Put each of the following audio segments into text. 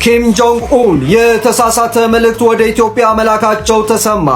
ኪም ጆንግ ኡን የተሳሳተ መልእክት ወደ ኢትዮጵያ መላካቸው ተሰማ።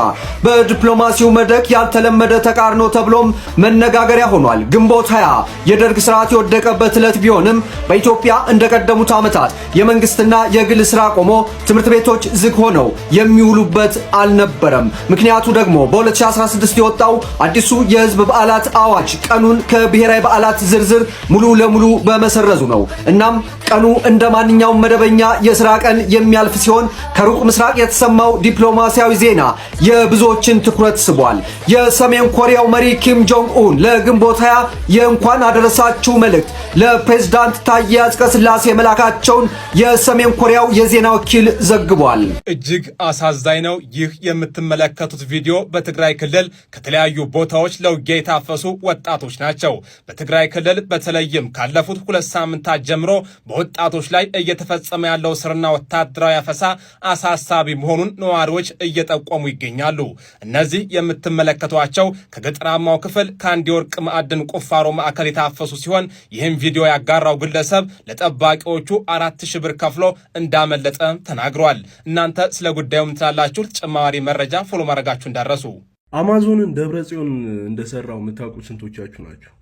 በዲፕሎማሲው መድረክ ያልተለመደ ተቃርኖ ተብሎም መነጋገሪያ ሆኗል። ግንቦት 20 የደርግ ስርዓት የወደቀበት ዕለት ቢሆንም በኢትዮጵያ እንደቀደሙት ዓመታት የመንግስትና የግል ስራ ቆሞ ትምህርት ቤቶች ዝግ ሆነው የሚውሉበት አልነበረም። ምክንያቱ ደግሞ በ2016 የወጣው አዲሱ የህዝብ በዓላት አዋጅ ቀኑን ከብሔራዊ በዓላት ዝርዝር ሙሉ ለሙሉ በመሰረዙ ነው። እናም ቀኑ እንደ ማንኛውም መደበኛ የሥራ ቀን የሚያልፍ ሲሆን ከሩቅ ምስራቅ የተሰማው ዲፕሎማሲያዊ ዜና የብዙዎችን ትኩረት ስቧል። የሰሜን ኮሪያው መሪ ኪም ጆንግ ኡን ለግንቦት 20 የእንኳን አደረሳችሁ መልእክት ለፕሬዝዳንት ታዬ አጽቀሥላሴ መላካቸውን የሰሜን ኮሪያው የዜና ወኪል ዘግቧል። እጅግ አሳዛኝ ነው። ይህ የምትመለከቱት ቪዲዮ በትግራይ ክልል ከተለያዩ ቦታዎች ለውጊያ የታፈሱ ወጣቶች ናቸው። በትግራይ ክልል በተለይም ካለፉት 2 ሳምንታት ጀምሮ በወጣቶች ላይ እየተፈጸመ ያለው ስርና ወታደራዊ አፈሳ አሳሳቢ መሆኑን ነዋሪዎች እየጠቆሙ ይገኛሉ። እነዚህ የምትመለከቷቸው ከገጠራማው ክፍል ከአንድ የወርቅ ማዕድን ቁፋሮ ማዕከል የታፈሱ ሲሆን ይህም ቪዲዮ ያጋራው ግለሰብ ለጠባቂዎቹ 4000 ብር ከፍሎ እንዳመለጠ ተናግሯል። እናንተ ስለ ጉዳዩ ምን ትላላችሁ? ተጨማሪ መረጃ ፎሎ ማድረጋችሁ እንዳረሱ። አማዞንን ደብረጽዮን እንደሰራው የምታውቁ ስንቶቻችሁ ናቸው?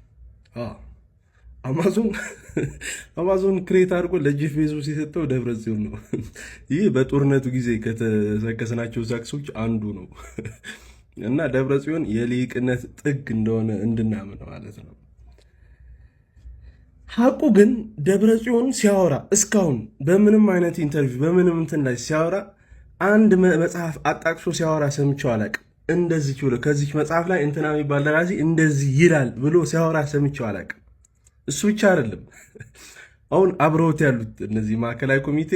አማዞን ክሬት አድርጎ ለጄፍ ቤዞስ የሰጠው ደብረጽዮን ነው። ይህ በጦርነቱ ጊዜ ከተሰከሰናቸው ዛክሶች አንዱ ነው እና ደብረጽዮን የሊቅነት ጥግ እንደሆነ እንድናምን ማለት ነው። ሐቁ ግን ደብረጽዮን ሲያወራ እስካሁን በምንም አይነት ኢንተርቪው በምንም እንትን ላይ ሲያወራ አንድ መጽሐፍ አጣቅሶ ሲያወራ ሰምቼው አላቅም። እንደዚህ ብሎ ከዚህ መጽሐፍ ላይ እንትና የሚባል ደራሲ እንደዚህ ይላል ብሎ ሲያወራ ሰምቼው አላቅም። እሱ ብቻ አይደለም፣ አሁን አብረውት ያሉት እነዚህ ማዕከላዊ ኮሚቴ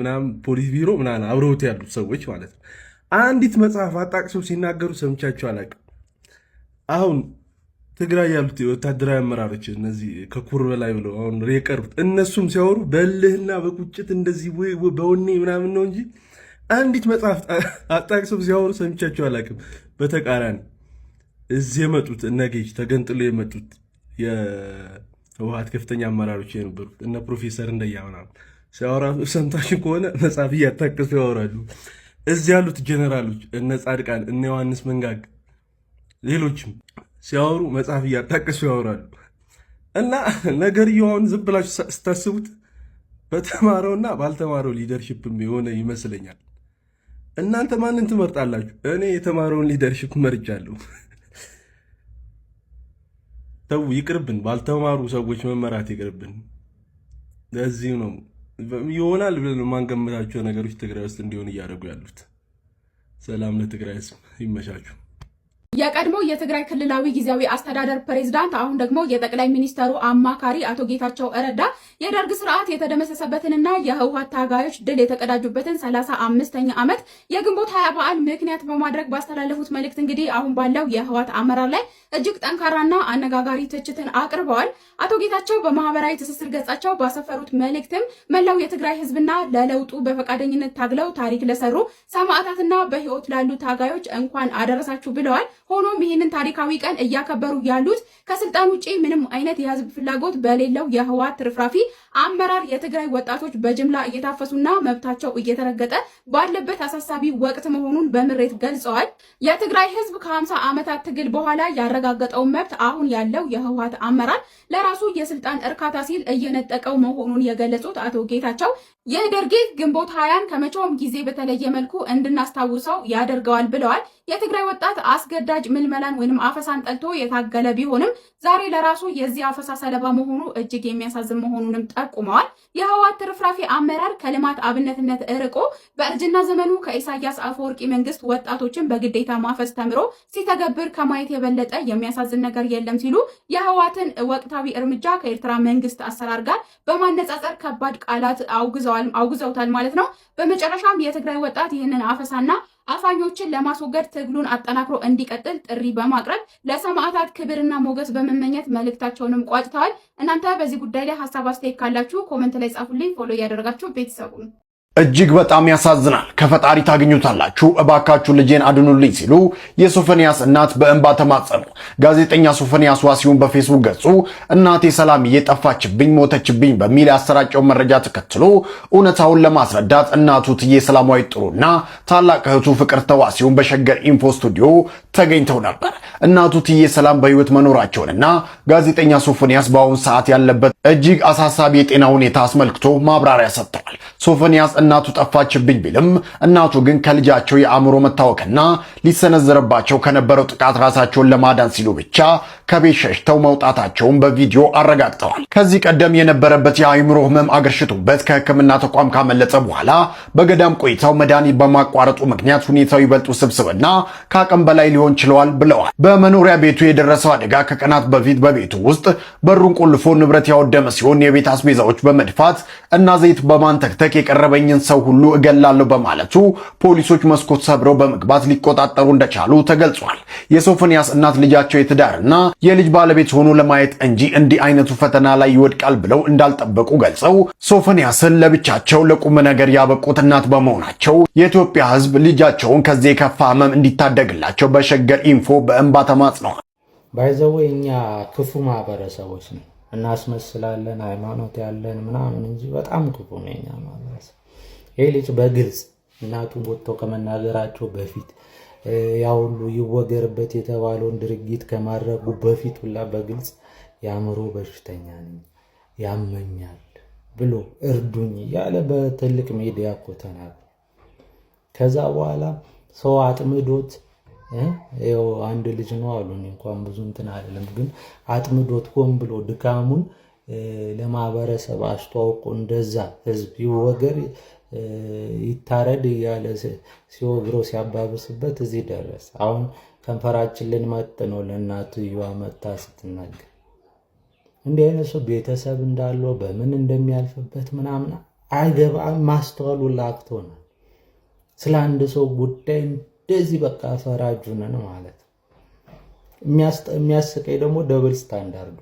ምናምን ፖሊስ ቢሮ ምናምን አብረውት ያሉት ሰዎች ማለት ነው አንዲት መጽሐፍ አጣቅሰው ሲናገሩ ሰምቻቸው አላውቅም። አሁን ትግራይ ያሉት ወታደራዊ አመራሮች እነዚህ ከኩር በላይ ብለው አሁን የቀሩት እነሱም ሲያወሩ በልህና በቁጭት እንደዚህ በወኔ ምናምን ነው እንጂ አንዲት መጽሐፍ አጣቅሰው ሲያወሩ ሰምቻቸው አላውቅም። በተቃራኒ እዚህ የመጡት እነጌጅ ተገንጥሎ የመጡት የህወሓት ከፍተኛ አመራሮች የነበሩት እነ ፕሮፌሰር እንደያውና ሲያወራ ሰምታችሁ ከሆነ መጽሐፍ እያጣቀሱ ያወራሉ። እዚህ ያሉት ጀነራሎች እነ ጻድቃን እነ ዮሐንስ መንጋግ ሌሎችም ሲያወሩ መጽሐፍ እያጣቀሱ ያወራሉ። እና ነገርየውን ዝም ብላችሁ ስታስቡት በተማረውና ባልተማረው ሊደርሺፕ የሆነ ይመስለኛል። እናንተ ማንን ትመርጣላችሁ? እኔ የተማረውን ሊደርሺፕ መርጫለሁ። ተው ይቅርብን፣ ባልተማሩ ሰዎች መመራት ይቅርብን። ለዚህ ነው ይሆናል ብለን ማንገምታቸው ነገሮች ትግራይ ውስጥ እንዲሆን እያደረጉ ያሉት። ሰላም ለትግራይ ሕዝብ፣ ይመቻችሁ። የቀድሞ የትግራይ ክልላዊ ጊዜያዊ አስተዳደር ፕሬዝዳንት አሁን ደግሞ የጠቅላይ ሚኒስተሩ አማካሪ አቶ ጌታቸው ረዳ የደርግ ስርዓት የተደመሰሰበትንና የህወሓት ታጋዮች ድል የተቀዳጁበትን 35ኛ ዓመት የግንቦት 20 በዓል ምክንያት በማድረግ ባስተላለፉት መልእክት እንግዲህ አሁን ባለው የህወሓት አመራር ላይ እጅግ ጠንካራና አነጋጋሪ ትችትን አቅርበዋል። አቶ ጌታቸው በማህበራዊ ትስስር ገጻቸው ባሰፈሩት መልእክትም መላው የትግራይ ህዝብና ለለውጡ በፈቃደኝነት ታግለው ታሪክ ለሰሩ ሰማዕታትና በህይወት ላሉ ታጋዮች እንኳን አደረሳችሁ ብለዋል። ሆኖም ይህንን ታሪካዊ ቀን እያከበሩ ያሉት ከስልጣን ውጪ ምንም አይነት የህዝብ ፍላጎት በሌለው የህወሓት ትርፍራፊ አመራር የትግራይ ወጣቶች በጅምላ እየታፈሱና መብታቸው እየተረገጠ ባለበት አሳሳቢ ወቅት መሆኑን በምሬት ገልጸዋል። የትግራይ ህዝብ ከ50 ዓመታት ትግል በኋላ ያረጋገጠው መብት አሁን ያለው የህወሓት አመራር ለራሱ የስልጣን እርካታ ሲል እየነጠቀው መሆኑን የገለጹት አቶ ጌታቸው ይህ ድርጊት ግንቦት 20ን ከመቼውም ጊዜ በተለየ መልኩ እንድናስታውሰው ያደርገዋል ብለዋል። የትግራይ ወጣት አስገዳጅ ምልመላን ወይንም አፈሳን ጠልቶ የታገለ ቢሆንም ዛሬ ለራሱ የዚህ አፈሳ ሰለባ መሆኑ እጅግ የሚያሳዝን መሆኑንም ጠቁመዋል። የህወሓት ትርፍራፊ አመራር ከልማት አብነትነት እርቆ በእርጅና ዘመኑ ከኢሳያስ አፈወርቂ መንግስት ወጣቶችን በግዴታ ማፈስ ተምሮ ሲተገብር ከማየት የበለጠ የሚያሳዝን ነገር የለም ሲሉ የህወሓትን ወቅታዊ እርምጃ ከኤርትራ መንግስት አሰራር ጋር በማነጻጸር ከባድ ቃላት አውግዘውታል ማለት ነው። በመጨረሻም የትግራይ ወጣት ይህንን አፈሳና አፋኞችን ለማስወገድ ትግሉን አጠናክሮ እንዲቀጥል ጥሪ በማቅረብ ለሰማዕታት ክብርና ሞገስ በመመኘት መልእክታቸውንም ቋጭተዋል። እናንተ በዚህ ጉዳይ ላይ ሀሳብ አስተያየት ካላችሁ ኮመንት ላይ ጻፉልኝ። ፎሎ እያደረጋችሁ ቤተሰቡን እጅግ በጣም ያሳዝናል። ከፈጣሪ ታገኙታላችሁ፣ እባካችሁ ልጄን አድኑልኝ ሲሉ የሶፎንያስ እናት በእንባ ተማጸኑ። ጋዜጠኛ ሶፎንያስ ዋሲሁን በፌስቡክ ገጹ እናቴ ሰላምዬ ጠፋችብኝ፣ ሞተችብኝ በሚል ያሰራጨው መረጃ ተከትሎ እውነታውን ለማስረዳት እናቱ ትዬ ሰላማዊት ጥሩና ታላቅ እህቱ ፍቅርተ ዋሲሁን በሸገር ኢንፎ ስቱዲዮ ተገኝተው ነበር። እናቱ ትዬ ሰላም በህይወት መኖራቸውንና ጋዜጠኛ ሶፎንያስ በአሁኑ ሰዓት ያለበት እጅግ አሳሳቢ የጤና ሁኔታ አስመልክቶ ማብራሪያ ሰጥተዋል። ሶፎንያስ እናቱ ጠፋችብኝ ቢልም እናቱ ግን ከልጃቸው የአእምሮ መታወክና ሊሰነዘረባቸው ከነበረው ጥቃት ራሳቸውን ለማዳን ሲሉ ብቻ ከቤት ሸሽተው መውጣታቸውን በቪዲዮ አረጋግጠዋል። ከዚህ ቀደም የነበረበት የአእምሮ ህመም አገርሽቶበት ከህክምና ተቋም ካመለጠ በኋላ በገዳም ቆይታው መድኃኒት በማቋረጡ ምክንያት ሁኔታው ይበልጥ ውስብስብና ከአቅም በላይ ሊሆን ችለዋል ብለዋል። በመኖሪያ ቤቱ የደረሰው አደጋ ከቀናት በፊት በቤቱ ውስጥ በሩን ቆልፎ ንብረት ያወደመ ሲሆን የቤት አስቤዛዎች በመድፋት እና ዘይት በማንተክተክ የቀረበኝን ሰው ሁሉ እገላለሁ በማለቱ ፖሊሶች መስኮት ሰብረው በመግባት ሊቆጣጠሩ እንደቻሉ ተገልጿል። የሶፎንያስ እናት ልጃቸው የትዳርና የልጅ ባለቤት ሆኖ ለማየት እንጂ እንዲህ አይነቱ ፈተና ላይ ይወድቃል ብለው እንዳልጠበቁ ገልጸው ሶፎንያስን ለብቻቸው ለቁም ነገር ያበቁት እናት በመሆናቸው የኢትዮጵያ ሕዝብ ልጃቸውን ከዚህ የከፋ ህመም እንዲታደግላቸው በሸገር ኢንፎ በእንባ ተማጽነዋል። ባይዘው እኛ ክፉ ማህበረሰቦች ነው፣ እናስመስላለን ሃይማኖት ያለን ምናምን እንጂ በጣም ክፉ ነው እኛ ማህበረሰብ። ይሄ ልጅ በግልጽ እናቱ ወጥተው ከመናገራቸው በፊት ያ ሁሉ ይወገርበት የተባለውን ድርጊት ከማድረጉ በፊት ሁላ በግልጽ የአእምሮ በሽተኛ ነኝ ያመኛል ብሎ እርዱኝ እያለ በትልቅ ሚዲያ እኮ ተናግሯል። ከዛ በኋላ ሰው አጥምዶት ያው አንድ ልጅ ነው አሉ እንኳን ብዙ እንትን አይደለም፣ ግን አጥምዶት ሆን ብሎ ድካሙን ለማህበረሰብ አስተዋውቆ እንደዛ ህዝብ ይወገር ይታረድ እያለ ሲወግረው ሲያባብስበት እዚህ ደረሰ። አሁን ከንፈራችን ልንመጥ ነው ለእናትየዋ መታ ስትናገር። እንዲህ አይነት ሰው ቤተሰብ እንዳለው በምን እንደሚያልፍበት ምናምን አይገባም። ማስተዋሉ ላክቶናል። ስለ አንድ ሰው ጉዳይ እንደዚህ በቃ ፈራጁ ነን ማለት። የሚያስቀኝ ደግሞ ደብል ስታንዳርዱ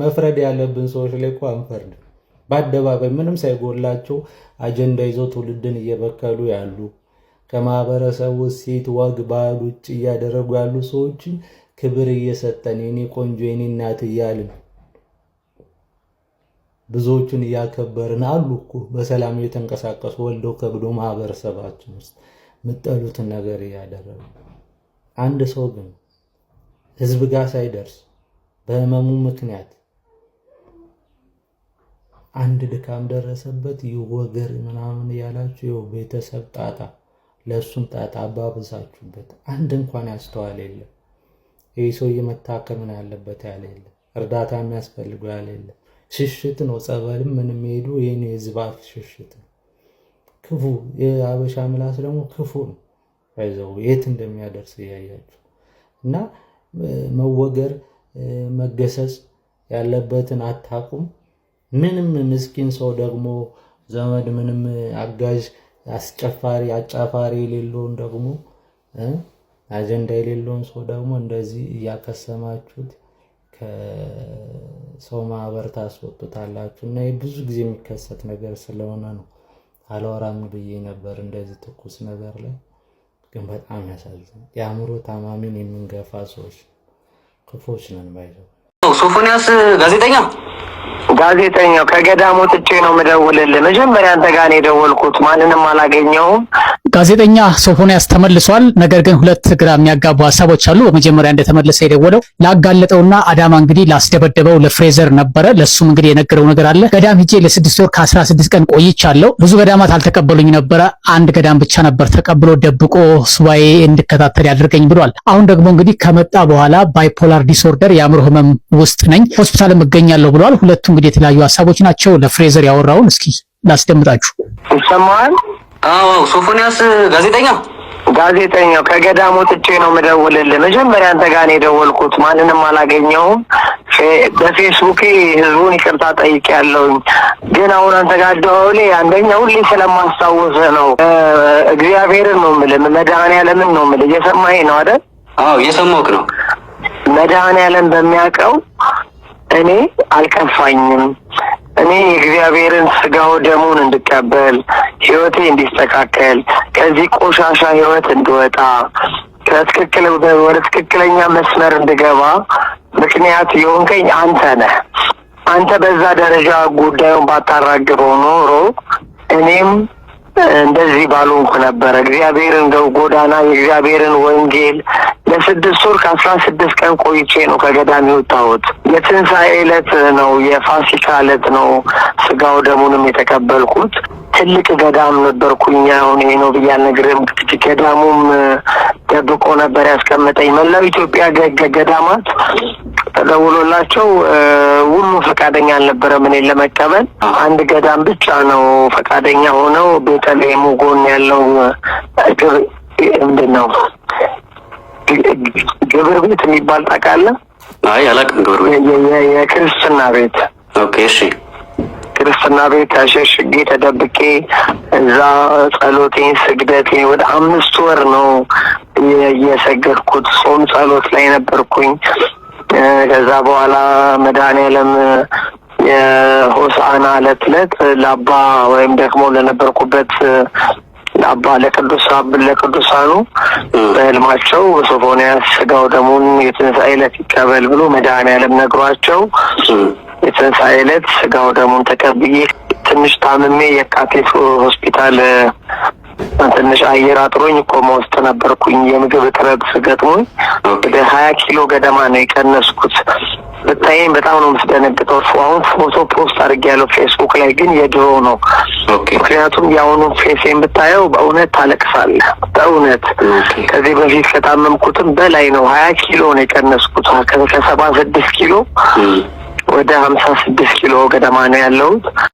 መፍረድ ያለብን ሰዎች ላይ እኮ አንፈርድም። በአደባባይ ምንም ሳይጎላቸው አጀንዳ ይዘው ትውልድን እየበከሉ ያሉ ከማህበረሰቡ ሴት ወግ ባህል ውጭ እያደረጉ ያሉ ሰዎችን ክብር እየሰጠን የኔ ቆንጆ የኔ እናት እያልን ብዙዎቹን እያከበርን አሉ እኮ በሰላም የተንቀሳቀሱ ወልደው ከብዶ ማህበረሰባችን ውስጥ ምጠሉትን ነገር እያደረጉ። አንድ ሰው ግን ህዝብ ጋር ሳይደርስ በህመሙ ምክንያት አንድ ድካም ደረሰበት ይወገር ምናምን ያላችሁ ይኸው ቤተሰብ ጣጣ ለሱም ጣጣ አባብሳችሁበት። አንድ እንኳን ያስተዋል የለም። ይህ ሰውዬ መታከም ነው ያለበት ያለ የለም። እርዳታ የሚያስፈልገው ያለ የለም። ሽሽት ነው ጸበልም ምንም ሄዱ ይሄን የህዝብ አፍ ሽሽት ነው። ክፉ የአበሻ ምላስ ደግሞ ክፉ ነው። አይዘው የት እንደሚያደርስ እያያችሁ እና መወገር መገሰጽ ያለበትን አታቁም። ምንም ምስኪን ሰው ደግሞ ዘመድ ምንም አጋዥ አስጨፋሪ አጫፋሪ የሌለውን ደግሞ አጀንዳ የሌለውን ሰው ደግሞ እንደዚህ እያከሰማችሁት ከሰው ማህበር ታስወጡታላችሁ። እና ብዙ ጊዜ የሚከሰት ነገር ስለሆነ ነው አልወራም ብዬ ነበር እንደዚህ ትኩስ ነገር ላይ። ግን በጣም ያሳዝናል። የአእምሮ ታማሚን የምንገፋ ሰዎች ክፎች ነን ባይዘው። ሶፎንያስ ጋዜጠኛው ከገዳም ወጥቼ ነው የምደውልልህ። መጀመሪያ አንተ ጋር ነው የደወልኩት፣ ማንንም አላገኘሁም። ጋዜጠኛ ሶፎንያስ ተመልሷል። ነገር ግን ሁለት ግራ የሚያጋቡ ሀሳቦች አሉ። በመጀመሪያ እንደተመለሰ የደወለው ላጋለጠውና አዳማ እንግዲህ ላስደበደበው ለፍሬዘር ነበረ። ለሱም እንግዲህ የነገረው ነገር አለ። ገዳም ሂጄ ለ6 ወር ከ16 ቀን ቆይቻለሁ። ብዙ ገዳማት አልተቀበሉኝ ነበረ። አንድ ገዳም ብቻ ነበር ተቀብሎ ደብቆ ሱባኤ እንድከታተል ያደርገኝ ብሏል። አሁን ደግሞ እንግዲህ ከመጣ በኋላ ባይፖላር ዲስኦርደር የአእምሮ ህመም ውስጥ ነኝ፣ ሆስፒታልም እገኛለሁ ብሏል። ሁለቱ እንግዲህ የተለያዩ ሀሳቦች ናቸው። ለፍሬዘር ያወራውን እስኪ ላስደምጣችሁ። ይሰማል? አዎ ሶፎንያስ ጋዜጠኛው ከገዳም ወጥቼ ነው የምደውልልህ። መጀመሪያ አንተ ጋር ነው የደወልኩት፣ ማንንም አላገኘሁም። በፌስቡክ ህዝቡን ይቅርታ ጠይቄያለሁኝ። ግን አሁን አንተ ጋር ደውሌ አንደኛ ሁሌ ስለማስታወስህ ነው። እግዚአብሔርን ነው የምልህ፣ መድኃኔዓለምን ነው የምልህ። እየሰማኸኝ ነው አይደል? አዎ እየሰማሁህ ነው። መድኃኔዓለም በሚያውቀው እኔ አልከፋኝም። እኔ የእግዚአብሔርን ስጋው ደሙን እንድቀበል ህይወቴ እንዲስተካከል ከዚህ ቆሻሻ ህይወት እንድወጣ ወደ ትክክለኛ መስመር እንድገባ ምክንያት የሆንከኝ አንተ ነህ። አንተ በዛ ደረጃ ጉዳዩን ባታራግበው ኖሮ እኔም እንደዚህ ባልሆንኩ ነበረ። እግዚአብሔር እንደው ጎዳና የእግዚአብሔርን ወንጌል ለ6 ወር ከ16 ቀን ቆይቼ ነው ከገዳም የወጣሁት። የትንሣኤ ዕለት ነው፣ የፋሲካ ዕለት ነው ስጋው ደሙንም የተቀበልኩት። ትልቅ ገዳም ነበርኩኝ። አሁን ይሄ ነው ብዬ አልነግርህም። ገዳሙም ደብቆ ነበር ያስቀመጠኝ። መላው ኢትዮጵያ ገዳማት ተደውሎላቸው ሁሉ ፈቃደኛ አልነበረም እኔን ለመቀበል። አንድ ገዳም ብቻ ነው ፈቃደኛ ሆነው ቤተልሔም ጎን ያለው ምንድን ነው ግብር ቤት የሚባል ታውቃለህ? አይ አላውቅም። ግብር ቤት የክርስትና ቤት። ኦኬ እሺ። ክርስትና ቤት ተሸሽጌ ተደብቄ እዛ ጸሎቴን ስግደቴን ወደ 5 ወር ነው የሰገድኩት። ጾም ጸሎት ላይ ነበርኩኝ። ከዛ በኋላ መድኃኔዓለም የሆሳዕና ዕለት ለአባ ወይም ደግሞ ለነበርኩበት ለአባ ለቅዱሳኑ በህልማቸው ሶፎንያስ ስጋው ደሙን የትንሣኤ ዕለት ይቀበል ብሎ መድኃኔዓለም ነግሯቸው የትንሣኤ ዕለት ስጋው ደሙን ተቀብዬ ትንሽ ታምሜ የካቴት ሆስፒታል ትንሽ አየር አጥሮኝ ኮማ ውስጥ ነበርኩኝ። የምግብ እጥረት ገጥሞኝ ወደ 20 ኪሎ ገደማ ነው የቀነስኩት። ብታየኝ በጣም ነው የምትደነግጠው። አሁን ፎቶ ፖስት አድርጌያለሁ ፌስቡክ ላይ፣ ግን የድሮ ነው። ምክንያቱም የአሁኑ ፌሴን ብታየው በእውነት ታለቅሳለህ። በእውነት ከዚህ በፊት ከታመምኩትም በላይ ነው። 20 ኪሎ ነው የቀነስኩት። ከ76 ኪሎ ወደ 56 ኪሎ ገደማ ነው ያለሁት።